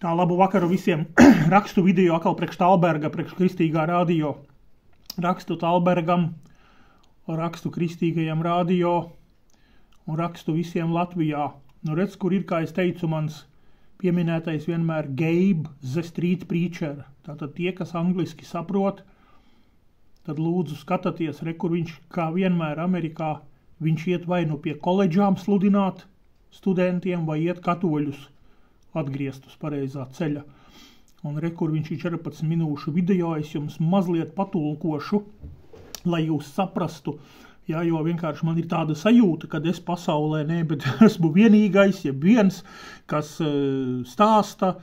Tā, labu vakaru visiem. Rakstu video atkal priekš Talberga, priekš Kristīgā radio. Rakstu Talbergam, rakstu Kristīgajam radio un rakstu visiem Latvijā. Nu, redz, kur ir, kā es teicu, mans pieminētais vienmēr Gabe the Street Preacher. Tātad tie, kas angliski saprot, tad lūdzu skatāties, kur viņš, kā vienmēr Amerikā, viņš iet vai nu pie koledžām sludināt studentiem, vai iet katoļus atgriezt uz pareizā ceļa. Un kur viņš ir 14 minūšu video, es jums mazliet patulkošu, lai jūs saprastu, jā, jo vienkārši man ir tāda sajūta, kad es pasaulē bet esmu vienīgais, viens, kas stāsta,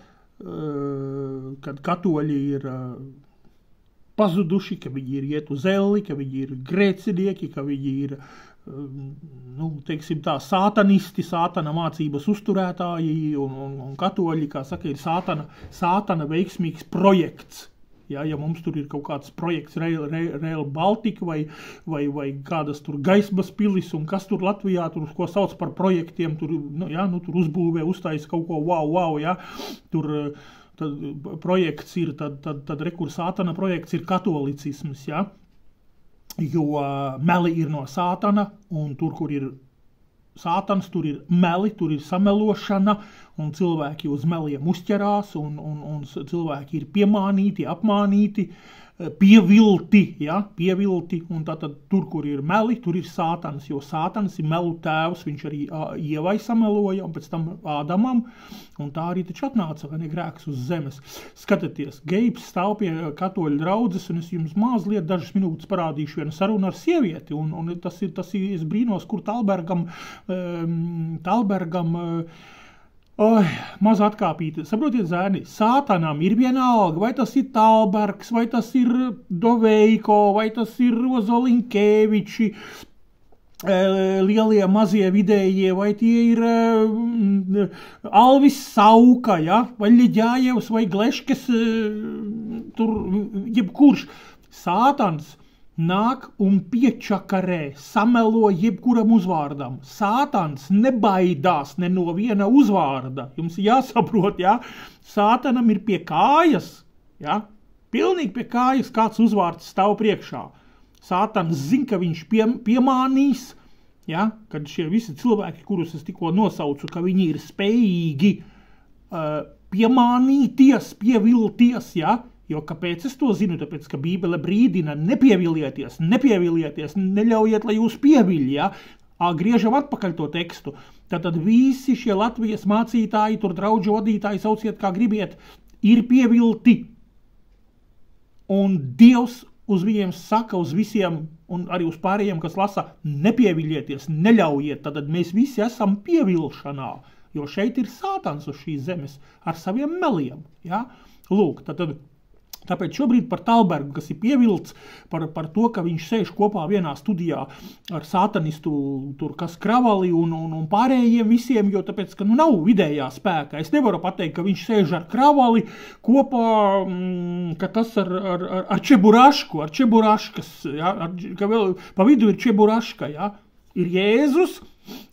kad katoļi ir pazuduši, ka viņi ir iet uz elli, ka viņi ir grēcinieki, ka viņi ir teiksim tā, sātanisti, sātana mācības uzturētāji un katoļi, kā saka, ir sātana veiksmīgs projekts. Ja mums tur ir kaut kāds projekts Rail Baltica vai kādas tur gaismas pilis un kas tur Latvijā, tur, ko sauc par projektiem, tur uzbūvē, uztais kaut ko wow, ja, tur tad projekts ir, tad rekur sātana projekts ir katolicisms, ja. Jo meli ir no sātana, un tur, kur ir sātans, tur ir meli, tur ir samelošana, un cilvēki uz meliem uzķerās, un cilvēki ir piemānīti, apmānīti, pievilti, un tātad tur, kur ir meli, tur ir sātans, jo sātans ir melu tēvs, viņš arī Ievai sameloja, un pēc tam Ādamam, un tā arī taču atnāca, vai ne, grēks uz zemes. Skatieties, Geibs stāv pie katoļu draudzes, un es jums mazliet dažas minūtes parādīšu vienu sarunu ar sievieti, un tas ir, es brīnos, kur Talbergam maz atkāpīti. Saprotiet, zēni, sātanam ir vienalga, vai tas ir Talbergs, vai tas ir Doveiko, vai tas ir Ozolinkēviči, lielie, mazie, vidējie, vai tie ir Alvis Sauka, ja? Vai Ļeģājevs, vai Gleškes, tur jebkurš. Sātans nāk un piečakarē, samelo jebkuram uzvārdam. Sātans nebaidās ne no viena uzvārda. Jums jāsaprot, ja? Sātanam ir pie kājas, ja? Pilnīgi pie kājas kāds uzvārds stāv priekšā. Sātans zina, ka viņš piemānīs, ja? Kad šie visi cilvēki, kurus es tikko nosaucu, ka viņi ir spējīgi piemānīties, pievilties, ja? Jo kāpēc es to zinu? Tāpēc, ka Bībele brīdina, nepievilieties, neļaujiet, lai jūs pieviļ, ja? Griežam atpakaļ to tekstu. Tātad visi šie Latvijas mācītāji, tur draudžu vadītāji, sauciet kā gribiet, ir pievilti. Un Dievs uz viņiem saka, uz visiem, un arī uz pārējiem, kas lasa, nepieviļieties, neļaujiet, tad mēs visi esam pievilšanā, jo šeit ir sātans uz šīs zemes ar saviem meliem, ja? Lūk, tāpēc šobrīd par Talbergu, kas ir pievilts par to, ka viņš sēž kopā vienā studijā ar sātanistu tur, kas Kravali un pārējiem visiem, jo tāpēc, ka nav vidējā spēka. Es nevaru pateikt, ka viņš sēž ar Kravali kopā, ka tas ar Čeburaškas, ja? Ka vēl pa vidu ir Čeburaška, ja? Ir Jēzus,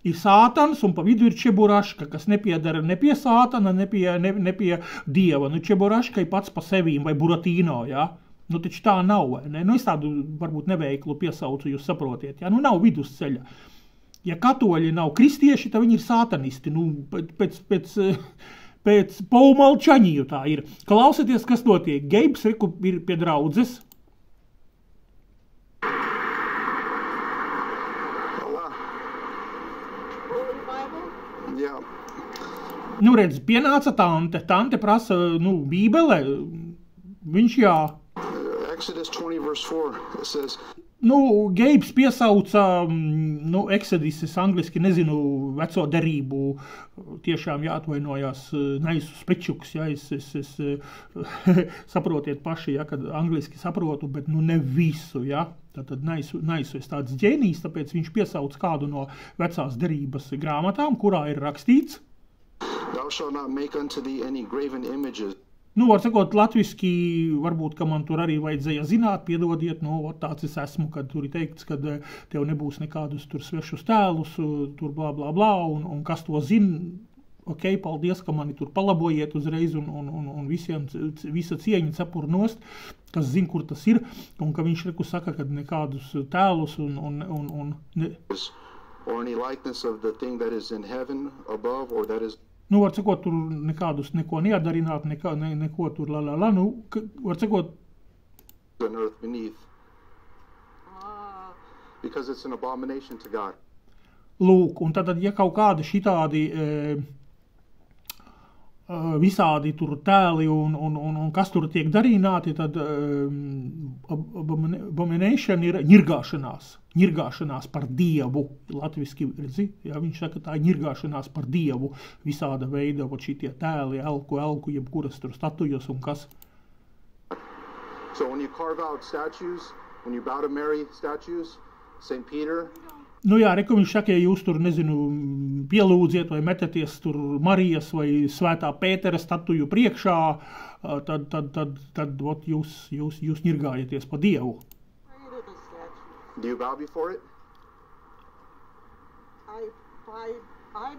ir sātans, un pa vidu ir Čeburaška, kas nepiedara ne pie sātana, ne pie Dieva. Čeburaška ir pats pa sevīm, vai Buratīno, ja? Taču tā nav, vai ne? Es tādu varbūt neveiklu piesaucu, jūs saprotiet, ja? Nav vidusceļa. Ja katoļi nav kristieši, tad viņi ir sātanisti. Pēc Paumalčaņiju tā ir. Klausieties, kas notiek. Geibs ir pie draudzes. Redz, pienāca tante. Tante prasa, Bībele. Viņš jā. Exodus 20 verse 4, it says. Geibs piesauca, Exodus, es angliski nezinu veco derību, tiešām jāatvainojās, neesmu spečuks, ja, es saprotiet paši, ja, kad angliski saprotu, bet ne visu, ja. Tad neesmu es tāds ģēnijs, tāpēc viņš piesauc kādu no vecās derības grāmatām, kurā ir rakstīts. Thou shalt not make unto thee any graven images. Var sakot, latviski varbūt, ka man tur arī vajadzēja zināt, piedodiet, tāds es esmu, kad tur ir teikts, ka tev nebūs nekādus tur svešus tēlus, tur blā, blā, blā, un kas to zina, ok, paldies, ka mani tur palabojiet uzreiz un visiem, visa cieņa cepur nost, kas zin, kur tas ir, un ka viņš reku saka, ka nekādus tēlus or any likeness of the thing that is in heaven above or that is nu, var sakot, tur nekādus neko neadarināt, neko tur nu, var sakot, on earth beneath. Because it's an abomination to God. Lūk, un tad, ja kaut kādi šitādi visādi tur tēli un kas tur tiek darināti, tad abomination ir ņirgāšanās par Dievu. Latviski, redzi, ja, viņš saka, tā ir ņirgāšanās par Dievu, visāda veida, šitie tēli, elku, jebkuras tur statujas un kas. So when you carve out statues, when you bow to Mary statues, St. Peter, nu jā, reku viņš saka, ja jūs tur, nezinu, pielūdziet vai metaties tur Marijas vai Svētā Pētera statuju priekšā, tad ot, jūs ņirgājaties pa Dievu. Do you bow before it? I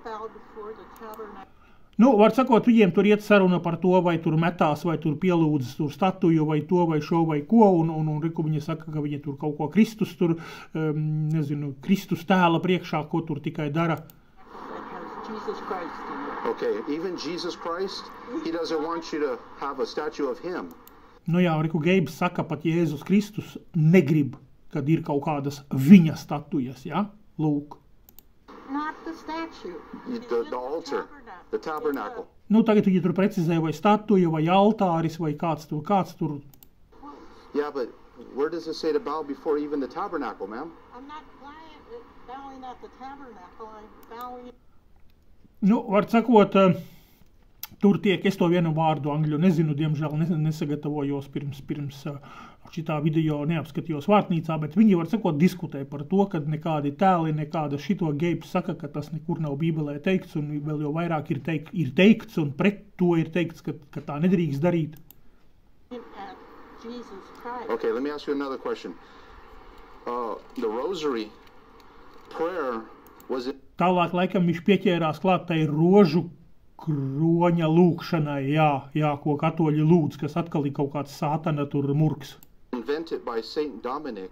bow before the tabernacle. Nu, var sakot, viņiem tur iet saruna par to, vai tur metās, vai tur pielūdzas tur statuju, vai to, vai šo, vai ko, un reku viņa saka, ka viņa tur kaut ko Kristus tur, nezinu, Kristus tēla priekšā, ko tur tikai dara. Jesus Christ in it. Okay, even Jesus Christ, he doesn't want you to have a statue of him. Nu jā, reku Geibs saka, pat Jēzus Kristus negrib, kad ir kaut kādas viņa statujas, ja? Lūk. Not the statue. The altar, the tabernacle. Nu, tagad viņi tur precizē, vai statuja, vai altāris, vai kāds tur. Yeah, but where does it say to bow before even the tabernacle, ma'am? I'm not bowing at the tabernacle. I'm bowing. Nu, var sakot, tur tiek, es to vienu vārdu angļu nezinu, diemžēl nesagatavojos pirms šitā video neapskatījos vārtnīcā, bet viņi, var sakot, diskutē par to, ka nekādi tēli, nekāda šito Geibs saka, ka tas nekur nav Bībelē teikts, un vēl jau vairāk ir teikts, un pret to ir teikts, ka tā nedrīkst darīt. Okay, let me ask you another question. The rosary prayer was it... Tālāk, laikam, viņš pieķērās klāt tai rožu kroņa lūkšanai, jā, ko katoļi lūdz, kas atkal ir kaut kāds sātana tur murks. Invented by Saint Dominic.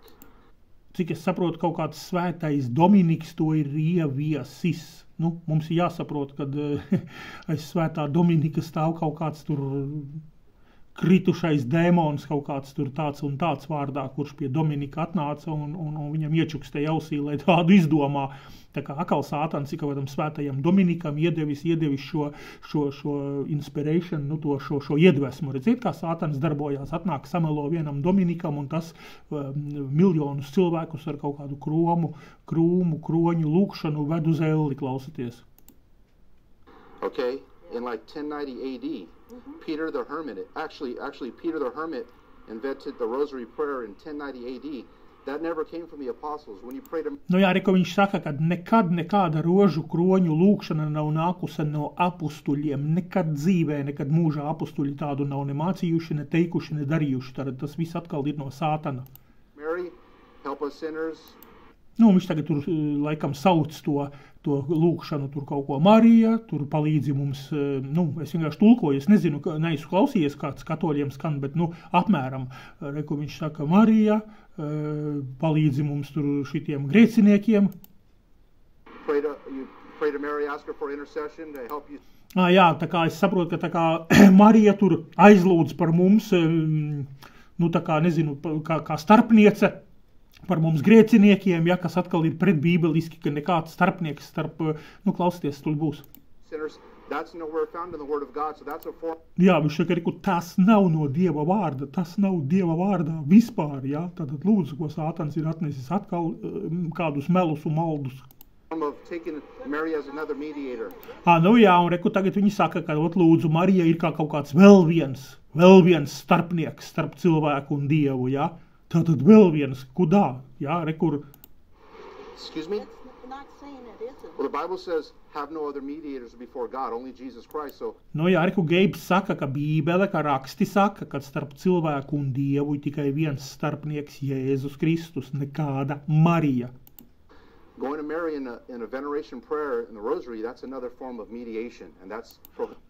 Cik es saprotu, kaut kāds svētais Dominiks to ir ieviesis. Nu, mums ir jāsaprot, kad aiz svētā Dominika stāv kaut kāds tur kritušais dēmons, kaut kāds tur tāds un tāds vārdā, kurš pie Dominika atnāca un viņam iečukstēja ausī, lai tādu izdomā. Tā kā akal sātans ir kaut kādam svētajam Dominikam iedevis šo inspiration, nu šo iedvesmu. Redziet, kā sātans darbojās, atnāk samelo vienam Dominikam un tas miljonus cilvēkus ar kaut kādu krūmu, kroņu lūkšanu ved uz elli, klausaties. Okay, in like 1090 AD, Peter the Hermit, actually Peter the Hermit invented the rosary prayer in 1090 AD. That never came from the apostles. When you pray to... Nu jā, ko viņš saka, ka nekāda rožu kroņu lūkšana nav nākusi no apustuļiem, nekad dzīvē, nekad mūžā apustuļi tādu nav ne mācījuši, ne teikuši, ne darījuši. Tad tas viss atkal ir no sātana. Mary, help us sinners. Nu, viņš tagad tur laikam sauc to lūkšanu, tur kaut ko Marija, tur palīdzi mums, es vienkārši tulkoju, es nezinu, neesmu klausījies, kāds katoļiem skan, bet, apmēram, reku viņš saka, Marija, palīdzi mums tur šitiem grēciniekiem. Pray to Mary, ask her for intercession to help you. Jā, tā kā es saprotu, ka tā kā Marija tur aizlūdz par mums, tā kā, nezinu, kā starpniece, par mums grēciniekiem, ja, kas atkal ir pretbībeliski, ka nekāds starpnieks starp, klausieties, tur būs. That's nowhere found in the word of God, so that's a form. Jā, viņš saka, ka tas nav no Dieva vārda, tas nav Dieva vārdā vispār, ja, tad lūdzu, ko sātans ir atnesis atkal kādus melus un maldus. Of taking Mary as another mediator. Jā, un reku tagad viņi saka, ka lūdzu, Marija ir kā kaut kāds vēl viens starpnieks starp cilvēku un Dievu, ja. Tātad vēl viens, kudā, jā, rekur. Excuse me? It's not saying it isn't. Well, the Bible says, have no other mediators before God, only Jesus Christ, so... Jā, reku Geibs saka, ka Bībele, ka raksti saka, ka starp cilvēku un Dievu ir tikai viens starpnieks Jēzus Kristus, nekāda Marija. Going to Mary in a veneration prayer in the rosary, that's another form of mediation, and that's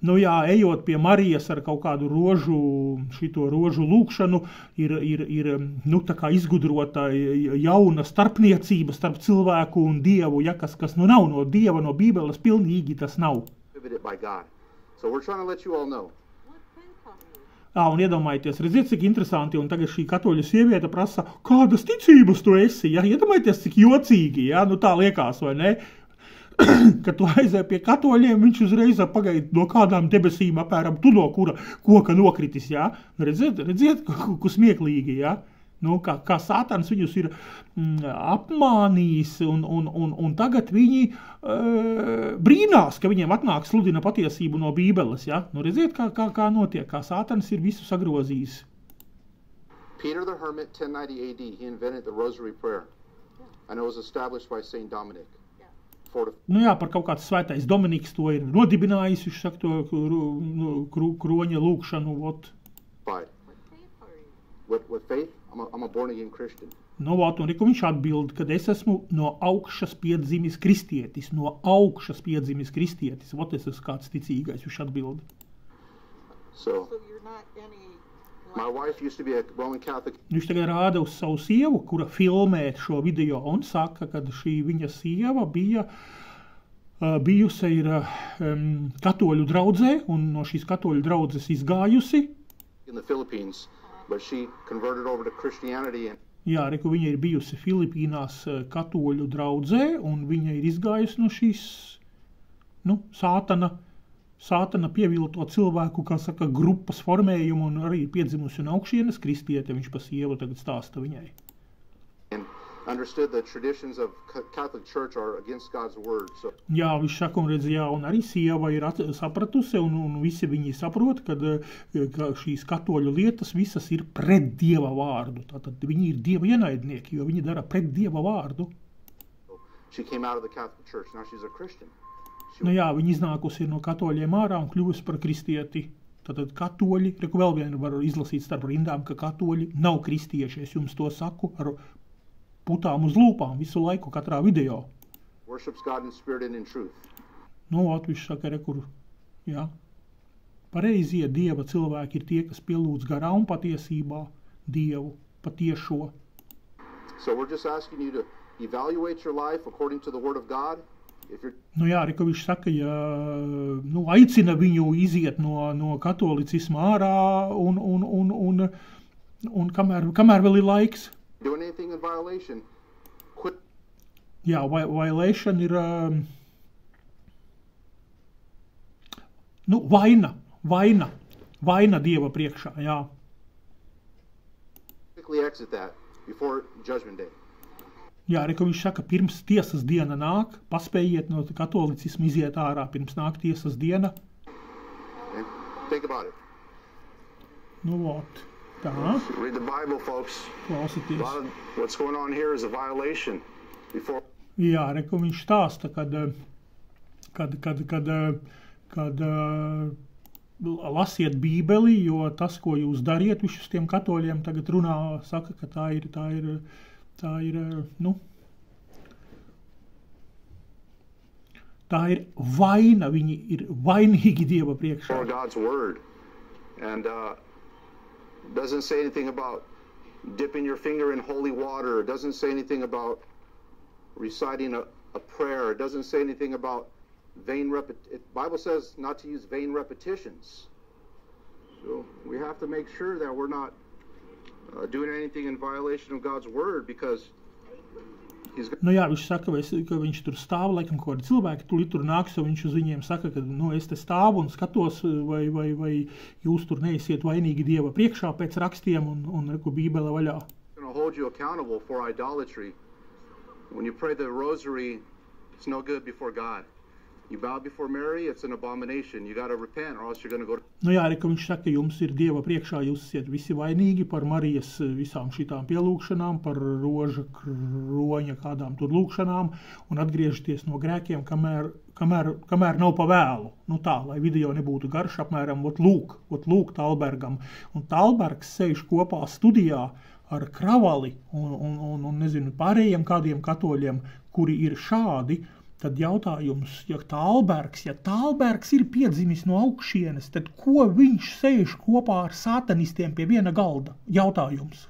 Nu jā, ejot pie Marijas ar kaut kādu šito rožu lūkšanu, ir nu tā kā izgudrota jauna starpniecība starp cilvēku un Dievu, ja kas nu nav no Dieva, no Bībeles, pilnīgi tas nav. by God. So we're trying to let you all know. Un iedomājieties, redziet, cik interesanti, un tagad šī katoļu sieviete prasa, kādas ticības tu esi, ja? Iedomājieties, cik jocīgi, ja? Nu tā liekas, vai ne? Kad tu aizēji pie katoļiem, viņš uzreiz pagaid no kādām debesīm apēram, tu no kura koka nokritis, ja? Redziet, ku smieklīgi, ja? Nu, kā Sātans viņus ir apmānījis, un tagad viņi brīnās, ka viņiem atnāk sludina patiesību no Bībeles, ja? Nu, redziet, kā notiek, kā Sātans ir visu sagrozījis. Peter the Hermit, 1090 AD, he invented the rosary prayer, and it was established by Saint Dominic. Nu jā, par kaut kāds svētais Dominiks to ir nodibinājis, viņš saka to kroņa lūkšanu, vot. With faith, I'm a born-again Christian. Nu, vot, un viņš atbild, kad es esmu no augšas piedzimis kristietis, vot es esmu kāds ticīgais, viņš atbild. So you're not any... My wife used to be a Roman Catholic. Viņš tagad rāda uz savu sievu, kura filmē šo video, un saka, ka šī viņa sieva bijusi ir katoļu draudzē, un no šīs katoļu draudzes izgājusi. In the Philippines, but she converted over to Christianity. Jā, reku, viņa ir bijusi Filipīnās katoļu draudzē, un viņa ir izgājusi no šīs, Sātana pievilto cilvēku, kā saka, grupas formējumu, un arī piedzimusi un augšienes kristiete, viņš pa sievu tagad stāsta viņai. And understood the traditions of Catholic Church are against God's word. So. Jā, viņš saka, un redz, jā, un arī sieva ir sapratusi, un visi viņi saprot, ka šīs katoļu lietas visas ir pret Dieva vārdu. Tātad viņi ir Dieva ienaidnieki, jo viņi dara pret Dieva vārdu. She came out of the Catholic Church, now she's a Christian. Nu jā, viņi iznākusi ir no katoļiem ārā un kļuvusi par kristieti. Tātad katoļi, reku vēl vienu var izlasīt starp rindām, ka katoļi nav kristieši. Es jums to saku ar putām uz lūpām visu laiku katrā video. Worships God in spirit and in truth. Nu, viņš saka, rekur, jā. Pareizie Dieva cilvēki ir tie, kas pielūdz garā un patiesībā Dievu, patiešo. So we're just asking you to evaluate your life according to the word of God. Nu jā, Rika, viņš saka, ja aicina viņu iziet no katolicisma ārā un kamēr vēl ir laiks. Jā, violation ir vaina Dieva priekšā, jā. Exit that before judgment day. Jā, Reka, viņš saka, pirms tiesas diena nāk, paspējiet no katolicismu iziet ārā, pirms nāk tiesas diena. Think about it. Nu, vot, tā. Read the Bible, folks. Klausieties. What's going on here is a violation. Before... Jā, Reka, viņš stāsta, kad lasiet Bībeli, jo tas, ko jūs dariet, viņš uz tiem katoļiem tagad runā, saka, ka tā ir vaina, viņi ir vainīgi Dieva priekšā. For God's word. And doesn't say anything about dipping your finger in holy water. It doesn't say anything about reciting a prayer. It doesn't say anything about vain repetitions. Bible says not to use vain repetitions. So we have to make sure that we're not doing anything in violation of God's word, because Nu jā, viņš saka, ka viņš tur stāv, laikam, kādi cilvēki tulīt tur nāks, un viņš uz viņiem saka, ka es te stāvu un skatos, vai jūs tur neesiet vainīgi Dieva priekšā pēc rakstiem un reku Bībele vaļā. Hold you accountable for idolatry. When you pray the rosary, it's no good before God. You bow before Mary, it's an abomination. You got to repent or else you're going to go to... Nu jā, Reka, viņš saka, jums ir Dieva priekšā, jūs esiet visi vainīgi par Marijas visām šitām pielūkšanām, par roža kroņa kādām tur lūkšanām un atgriežaties no grēkiem, kamēr nav pa vēlu. Nu tā, lai video nebūtu garš, apmēram, ot lūk Talbergam. Un Talbergs sēž kopā studijā ar Kravali un nezinu, pārējiem kādiem katoļiem, kuri ir šādi, tad jautājums, ja Tālbergs ir piedzimis no augšienes, tad ko viņš sēž kopā ar satanistiem pie viena galda? Jautājums.